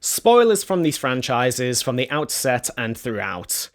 Spoilers from these franchises from the outset and throughout.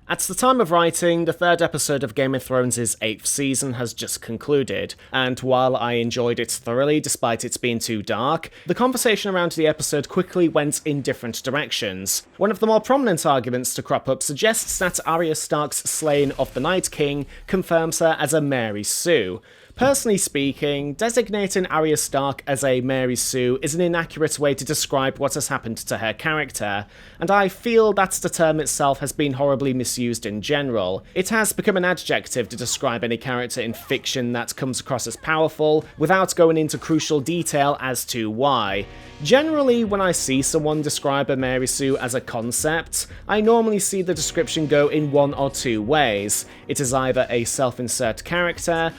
At the time of writing, the third episode of Game of Thrones' 8th season has just concluded, and while I enjoyed it thoroughly despite it being too dark, the conversation around the episode quickly went in different directions. One of the more prominent arguments to crop up suggests that Arya Stark's slaying of the Night King confirms her as a Mary Sue. Personally speaking, designating Arya Stark as a Mary Sue is an inaccurate way to describe what has happened to her character, and I feel that the term itself has been horribly misused in general. It has become an adjective to describe any character in fiction that comes across as powerful, without going into crucial detail as to why. Generally, when I see someone describe a Mary Sue as a concept, I normally see the description go in one or two ways. It is either a self-insert character,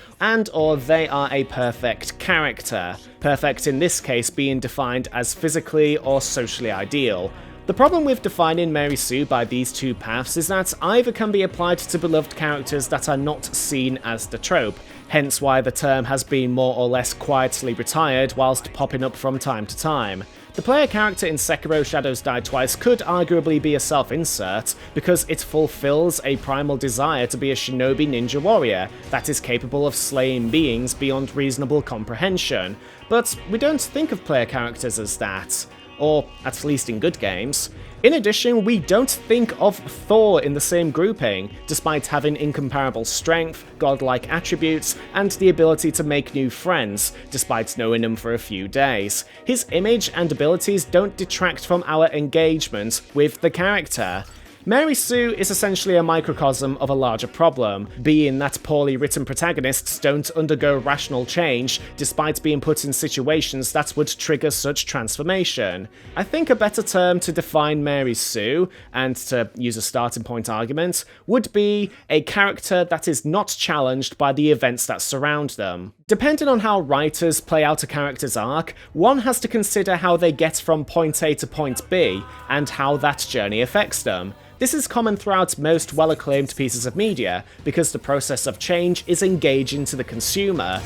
or they are a perfect character. Perfect in this case being defined as physically or socially ideal. The problem with defining Mary Sue by these two paths is that either can be applied to beloved characters that are not seen as the trope, hence why the term has been more or less quietly retired whilst popping up from time to time. The player character in Sekiro Shadows Die Twice could arguably be a self-insert, because it fulfills a primal desire to be a shinobi ninja warrior that is capable of slaying beings beyond reasonable comprehension, but we don't think of player characters as that. Or at least in good games. In addition, we don't think of Thor in the same grouping, despite having incomparable strength, godlike attributes, and the ability to make new friends, despite knowing them for a few days. His image and abilities don't detract from our engagement with the character. Mary Sue is essentially a microcosm of a larger problem, being that poorly written protagonists don't undergo rational change despite being put in situations that would trigger such transformation. I think a better term to define Mary Sue, and to use a starting point argument, would be a character that is not challenged by the events that surround them. Depending on how writers play out a character's arc, one has to consider how they get from point A to point B, and how that journey affects them. This is common throughout most well-acclaimed pieces of media, because the process of change is engaging to the consumer.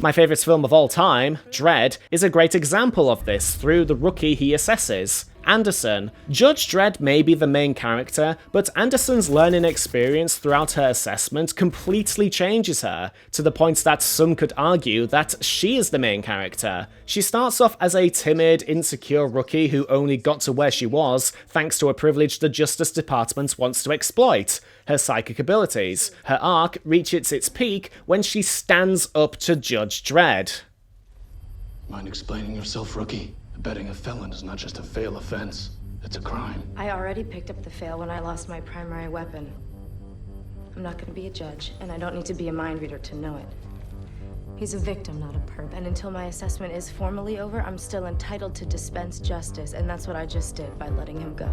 My favourite film of all time, Dredd, is a great example of this through the rookie he assesses, Anderson. Judge Dredd may be the main character, but Anderson's learning experience throughout her assessment completely changes her, to the point that some could argue that she is the main character. She starts off as a timid, insecure rookie who only got to where she was thanks to a privilege the Justice Department wants to exploit, her psychic abilities. Her arc reaches its peak when she stands up to Judge Dredd. Mind explaining yourself, rookie? Abetting a felon is not just a fail offense, it's a crime. I already picked up the fail when I lost my primary weapon. I'm not gonna be a judge, and I don't need to be a mind reader to know it. He's a victim, not a perp, and until my assessment is formally over, I'm still entitled to dispense justice, and that's what I just did by letting him go.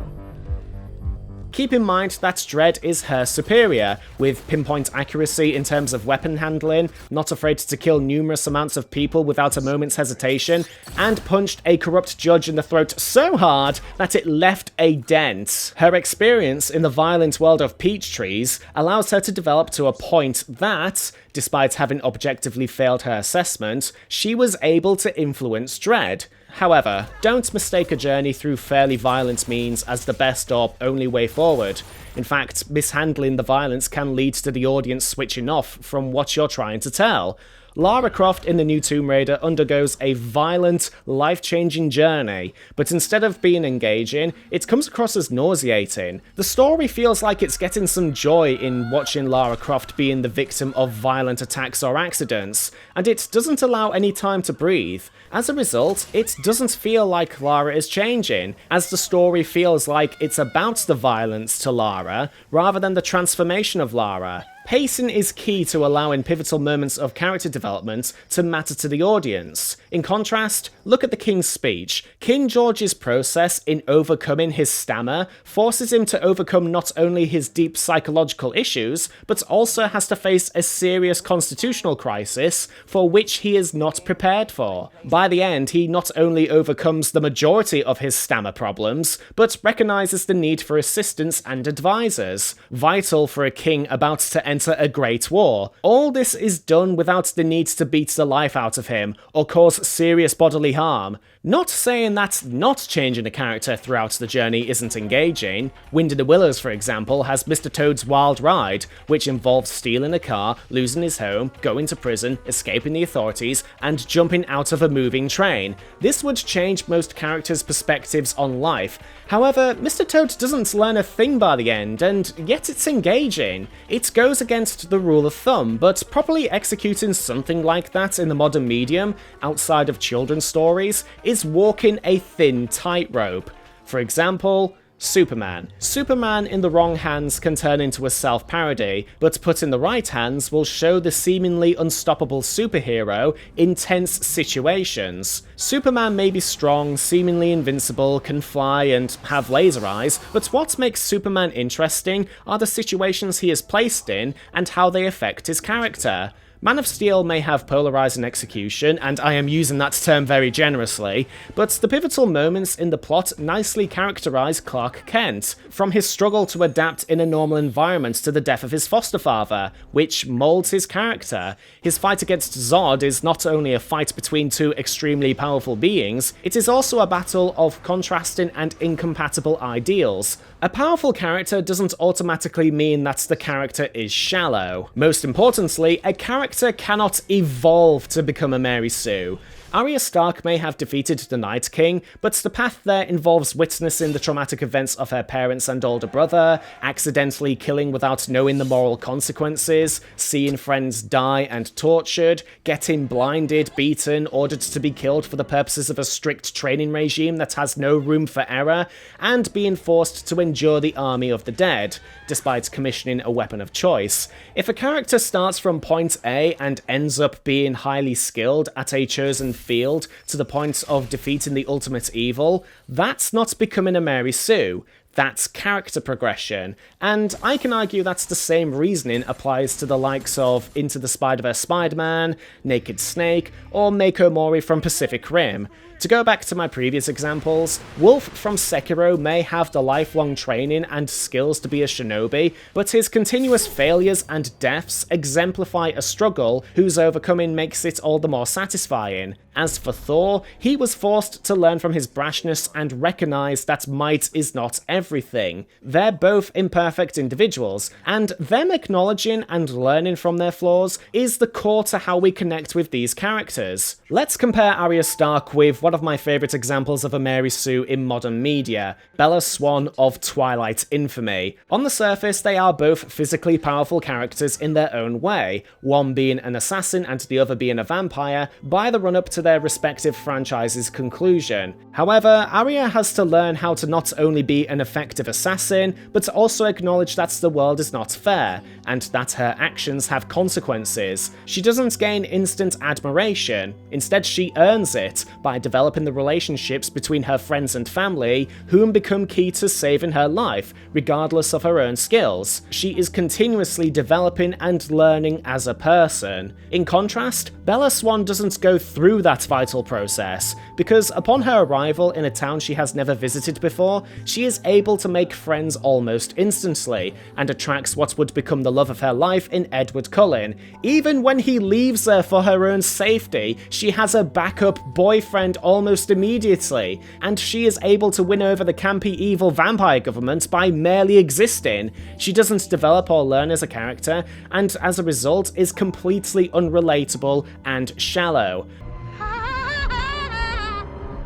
Keep in mind that Dredd is her superior, with pinpoint accuracy in terms of weapon handling, not afraid to kill numerous amounts of people without a moment's hesitation, and punched a corrupt judge in the throat so hard that it left a dent. Her experience in the violent world of peach trees allows her to develop to a point that, despite having objectively failed her assessment, she was able to influence Dredd. However, don't mistake a journey through fairly violent means as the best or only way forward. In fact, mishandling the violence can lead to the audience switching off from what you're trying to tell. Lara Croft in the new Tomb Raider undergoes a violent, life-changing journey, but instead of being engaging, it comes across as nauseating. The story feels like it's getting some joy in watching Lara Croft being the victim of violent attacks or accidents, and it doesn't allow any time to breathe. As a result, it doesn't feel like Lara is changing, as the story feels like it's about the violence to Lara, rather than the transformation of Lara. Pacing is key to allowing pivotal moments of character development to matter to the audience. In contrast, look at the King's speech. King George's process in overcoming his stammer forces him to overcome not only his deep psychological issues, but also has to face a serious constitutional crisis for which he is not prepared for. By the end, he not only overcomes the majority of his stammer problems, but recognises the need for assistance and advisors, vital for a king about to enter enter a great war. All this is done without the need to beat the life out of him, or cause serious bodily harm. Not saying that not changing a character throughout the journey isn't engaging. Wind in the Willows, for example, has Mr. Toad's Wild Ride, which involves stealing a car, losing his home, going to prison, escaping the authorities, and jumping out of a moving train. This would change most characters' perspectives on life. However, Mr. Toad doesn't learn a thing by the end, and yet it's engaging. It goes against the rule of thumb, but properly executing something like that in the modern medium, outside of children's stories, is walking a thin tightrope. For example, Superman. Superman in the wrong hands can turn into a self-parody, but put in the right hands will show the seemingly unstoppable superhero in tense situations. Superman may be strong, seemingly invincible, can fly, and have laser eyes, but what makes Superman interesting are the situations he is placed in and how they affect his character. Man of Steel may have polarizing execution, and I am using that term very generously, but the pivotal moments in the plot nicely characterize Clark Kent, from his struggle to adapt in a normal environment to the death of his foster father, which molds his character. His fight against Zod is not only a fight between two extremely powerful beings, it is also a battle of contrasting and incompatible ideals. A powerful character doesn't automatically mean that the character is shallow. Most importantly, a character cannot evolve to become a Mary Sue. Arya Stark may have defeated the Night King, but the path there involves witnessing the traumatic events of her parents and older brother, accidentally killing without knowing the moral consequences, seeing friends die and tortured, getting blinded, beaten, ordered to be killed for the purposes of a strict training regime that has no room for error, and being forced to endure the army of the dead, despite commissioning a weapon of choice. If a character starts from point A and ends up being highly skilled at a chosen field to the point of defeating the ultimate evil, that's not becoming a Mary Sue. That's character progression, and I can argue that the same reasoning applies to the likes of Into the Spider-Verse Spider-Man, Naked Snake, or Mako Mori from Pacific Rim. To go back to my previous examples, Wolf from Sekiro may have the lifelong training and skills to be a shinobi, but his continuous failures and deaths exemplify a struggle whose overcoming makes it all the more satisfying. As for Thor, he was forced to learn from his brashness and recognise that might is not everything. They're both imperfect individuals, and them acknowledging and learning from their flaws is the core to how we connect with these characters. Let's compare Arya Stark with one of my favourite examples of a Mary Sue in modern media, Bella Swan of Twilight infamy. On the surface, they are both physically powerful characters in their own way, one being an assassin and the other being a vampire, by the run-up to their respective franchises' conclusion. However, Arya has to learn how to not only be an effective assassin, but also acknowledge that the world is not fair, and that her actions have consequences. She doesn't gain instant admiration, instead she earns it by developing the relationships between her friends and family, whom become key to saving her life, regardless of her own skills. She is continuously developing and learning as a person. In contrast, Bella Swan doesn't go through that vital process, because upon her arrival in a town she has never visited before, she is able to make friends almost instantly, and attracts what would become the love of her life in Edward Cullen. Even when he leaves her for her own safety, she has a backup boyfriend almost immediately, and she is able to win over the campy evil vampire government by merely existing. She doesn't develop or learn as a character, and as a result is completely unrelatable and shallow.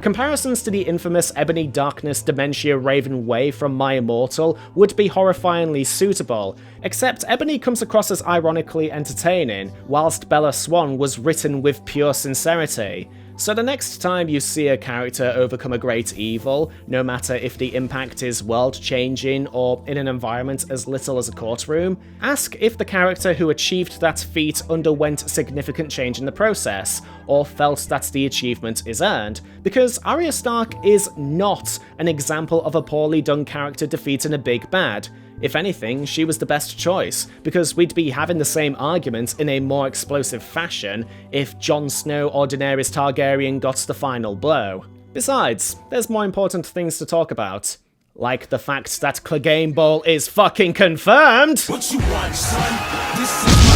Comparisons to the infamous Ebony Darkness Dementia Raven Way from My Immortal would be horrifyingly suitable, except Ebony comes across as ironically entertaining, whilst Bella Swan was written with pure sincerity. So the next time you see a character overcome a great evil, no matter if the impact is world-changing or in an environment as little as a courtroom, ask if the character who achieved that feat underwent significant change in the process, or felt that the achievement is earned, because Arya Stark is not an example of a poorly done character defeating a big bad. If anything, she was the best choice, because we'd be having the same argument in a more explosive fashion if Jon Snow or Daenerys Targaryen got the final blow. Besides, there's more important things to talk about. Like the fact that Clegane Bowl is fucking confirmed! What you want, son? This is